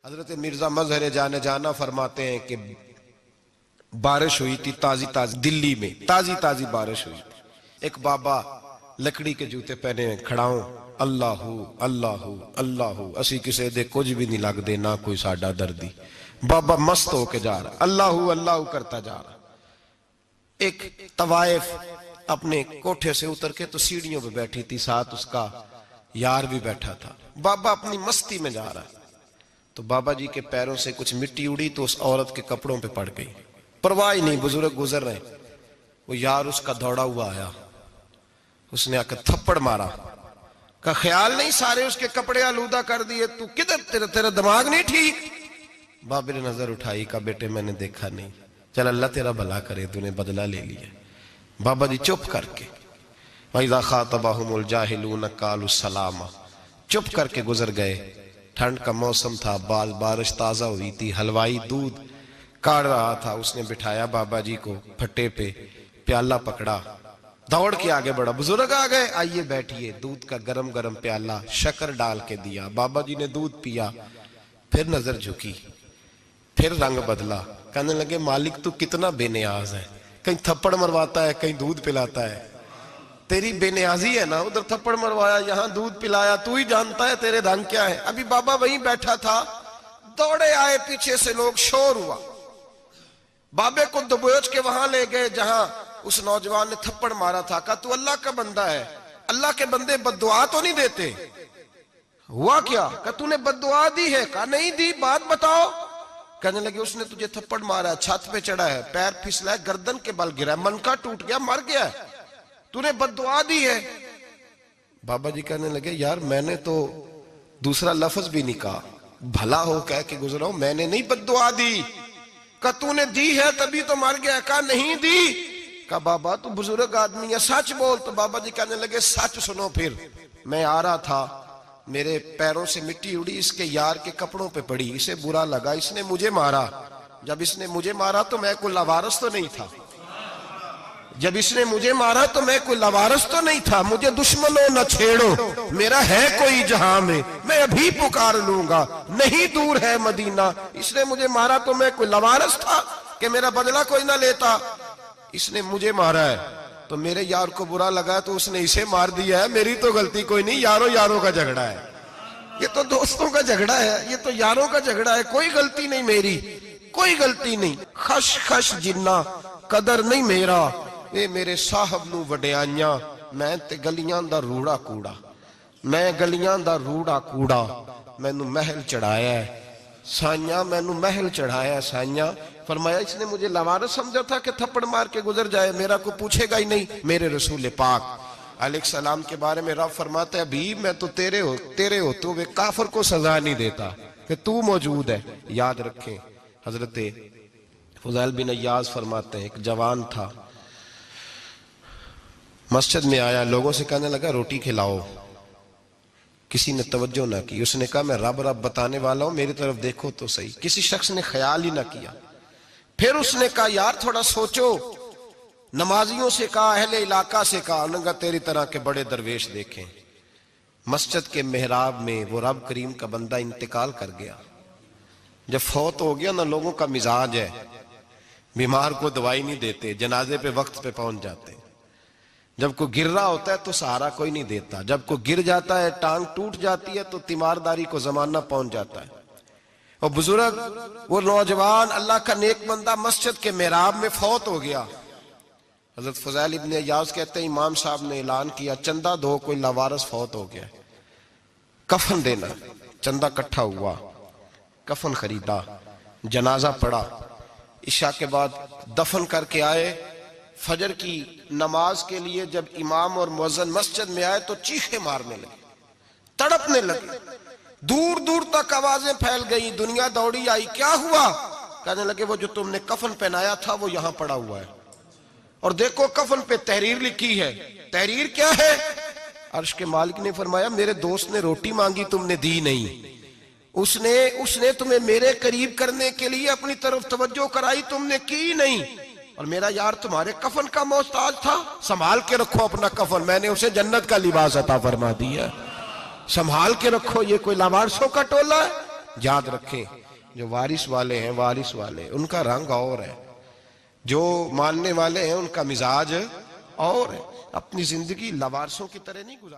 حضرت مرزا مظہر جانے جانا فرماتے ہیں کہ بارش ہوئی تھی تازی تازی دلی میں تازی بارش ہوئی تھی. ایک بابا لکڑی کے جوتے پہنے کھڑا ہوں اللہ اللہ اللہ اسی کسے دے کچھ بھی نہیں لگ دے نہ کوئی ساڈا دردی. بابا مست ہو کے جا رہا اللہ اللہ کرتا جا رہا. ایک طوائف اپنے کوٹھے سے اتر کے تو سیڑھیوں پہ بیٹھی تھی, ساتھ اس کا یار بھی بیٹھا تھا. بابا اپنی مستی میں جا رہا. تو بابا جی کے پیروں سے کچھ مٹی اڑی تو اس عورت کے کپڑوں پہ پڑ گئی. پرواہ نہیں, بزرگ گزر رہے. وہ یار اس کا دوڑا ہوا آیا, اس نے آ کر تھپڑ مارا. کا خیال نہیں سارے اس کے کپڑے آلودہ کر دیے, تو کدھر تیرا دماغ نہیں ٹھیک. بابا نے نظر اٹھائی, کہا بیٹے میں نے دیکھا نہیں, چل اللہ تیرا بھلا کرے, تو نے بدلہ لے لیا. بابا جی چپ کر کے وَإِذَا خَاطَبَهُمُ الْجَاهِلُونَ قَالُوا السَّلَامَ چپ کر کے گزر گئے. ٹھنڈ کا موسم تھا, بارش تازہ ہوئی تھی, حلوائی دودھ کاڑ رہا تھا. اس نے بٹھایا بابا جی کو پھٹے پہ, پیالہ پکڑا, دوڑ کے آگے بڑھا. بزرگ آ گئے, آئیے بیٹھیے. دودھ کا گرم گرم پیالہ شکر ڈال کے دیا. بابا جی نے دودھ پیا, پھر نظر جھکی, پھر رنگ بدلا. کہنے لگے مالک تو کتنا بے نیاز ہے, کہیں تھپڑ مرواتا ہے کہیں دودھ پلاتا ہے. تیری بے نیازی ہے نا, ادھر تھپڑ مروایا یہاں دودھ پلایا, تو ہی جانتا ہے تیرے رنگ کیا ہے. ابھی بابا وہیں بیٹھا تھا, دوڑے آئے پیچھے سے لوگ, شور ہوا. بابے کو دبوچ کے وہاں لے گئے جہاں اس نوجوان نے تھپڑ مارا تھا. کہا تو اللہ کا بندہ ہے, اللہ کے بندے بد دعا تو نہیں دیتے. ہوا کیا؟ کہا تو نے بد دعا دی ہے. کہا نہیں دی, بات بتاؤ. کہنے لگے اس نے تجھے تھپڑ مارا ہے, چھت پہ چڑھا ہے, پیر پھسلا ہے, گردن کے بل گرا ہے, منکا ٹوٹ گیا, مر گیا ہے, تو نے بد دعا دی ہے. بابا جی کہنے لگے یار میں نے تو دوسرا لفظ بھی نہیں کہا, بھلا ہو کہہ کے گزرا ہوں, میں نے نہیں بد دعا دی. کہا تو نے دی ہے تبھی تو مر گیا. کہا نہیں دی. کہا بابا تو بزرگ آدمی ہے, سچ بول. تو بابا جی کہنے لگے سچ سنو. پھر میں آ رہا تھا, میرے پیروں سے مٹی اڑی, اس کے یار کے کپڑوں پہ پڑی, اسے برا لگا, اس نے مجھے مارا. جب اس نے مجھے مارا تو میں کوئی لاوارث تو نہیں تھا. جب اس نے مجھے مارا تو میں کوئی لاوارث تو نہیں تھا. مجھے دشمنوں نہ چھیڑو, میرا ہے کوئی جہاں میں ابھی پکار لوں گا, نہیں دور ہے مدینہ. اس نے مجھے مارا تو میں کوئی لاوارث تھا کہ میرا بدلہ کوئی نہ لیتا. اس نے مجھے مارا ہے تو میرے یار کو برا لگا تو اس نے اسے مار دیا ہے, میری تو غلطی کوئی نہیں. یاروں کا جھگڑا ہے, یہ تو دوستوں کا جھگڑا ہے, یہ تو یاروں کا جھگڑا ہے, کوئی غلطی نہیں میری, کوئی غلطی نہیں. خش جنہ قدر نہیں میرا, اے میرے صاحب نو وڈیاں, میں تے گلیاں دا روڑا کوڑا, میں گلیاں دا روڑا کوڑا. میں نو محل چڑھایا ہے سائیاں, میں نو محل چڑھایا ہے سائیاں. فرمایا اس نے مجھے لاوارث سمجھا تھا کہ تھپڑ مار کے گزر جائے, میرا کو پوچھے گا ہی نہیں. میرے رسول پاک علیہ السلام کے بارے میں رب فرماتا ہے ابھی میں تو تیرے ہوتے ہوئے کافر کو سزا نہیں دیتا کہ تو موجود ہے. یاد رکھیں حضرت فضیل بن عیاض فرماتے ہیں ایک جوان تھا, مسجد میں آیا, لوگوں سے کہنے لگا روٹی کھلاؤ. کسی نے توجہ نہ کی. اس نے کہا میں رب بتانے والا ہوں, میری طرف دیکھو تو صحیح. کسی شخص نے خیال ہی نہ کیا. پھر اس نے کہا یار تھوڑا سوچو. نمازیوں سے کہا, اہل علاقہ سے کہا, انہوں نے کہا تیری طرح کے بڑے درویش دیکھیں. مسجد کے محراب میں وہ رب کریم کا بندہ انتقال کر گیا. جب فوت ہو گیا نا, لوگوں کا مزاج ہے, بیمار کو دوائی نہیں دیتے, جنازے پہ وقت پہ پہنچ جاتے. جب کوئی گر رہا ہوتا ہے تو سہارا کوئی نہیں دیتا, جب کوئی گر جاتا ہے ٹانگ ٹوٹ جاتی ہے تو تیمارداری کو زمانہ پہنچ جاتا ہے. اور بزرگ وہ نوجوان اللہ کا نیک بندہ مسجد کے محراب میں فوت ہو گیا. حضرت فضیل ابن عیاض کہتے ہیں امام صاحب نے اعلان کیا چندہ دو, کوئی لاوارث فوت ہو گیا, کفن دینا. چندہ کٹھا ہوا, کفن خریدا, جنازہ پڑا. عشاء کے بعد دفن کر کے آئے. فجر کی نماز کے لیے جب امام اور مؤذن مسجد میں آئے تو چیخیں مارنے لگے, تڑپنے لگے, دور دور تک آوازیں پھیل گئی. دنیا دوڑی آئی, کیا ہوا؟ کہنے لگے وہ جو تم نے کفن پہنایا تھا وہ یہاں پڑا ہوا ہے, اور دیکھو کفن پہ تحریر لکھی ہے. تحریر کیا ہے؟ عرش کے مالک نے فرمایا میرے دوست نے روٹی مانگی تم نے دی نہیں, اس نے تمہیں میرے قریب کرنے کے لیے اپنی طرف توجہ کرائی, تم نے کی نہیں. اور میرا یار تمہارے کفن کا محتاج تھا, سنبھال کے رکھو اپنا کفن, میں نے اسے جنت کا لباس عطا فرما دیا, سنبھال کے رکھو. یہ کوئی لاوارثوں کا ٹولہ ہے, یاد رکھیں جو وارث والے ہیں، وارث والے ان کا رنگ اور ہے، جو ماننے والے ہیں ان کا مزاج اور ہے. اپنی زندگی لوارثوں کی طرح نہیں گزار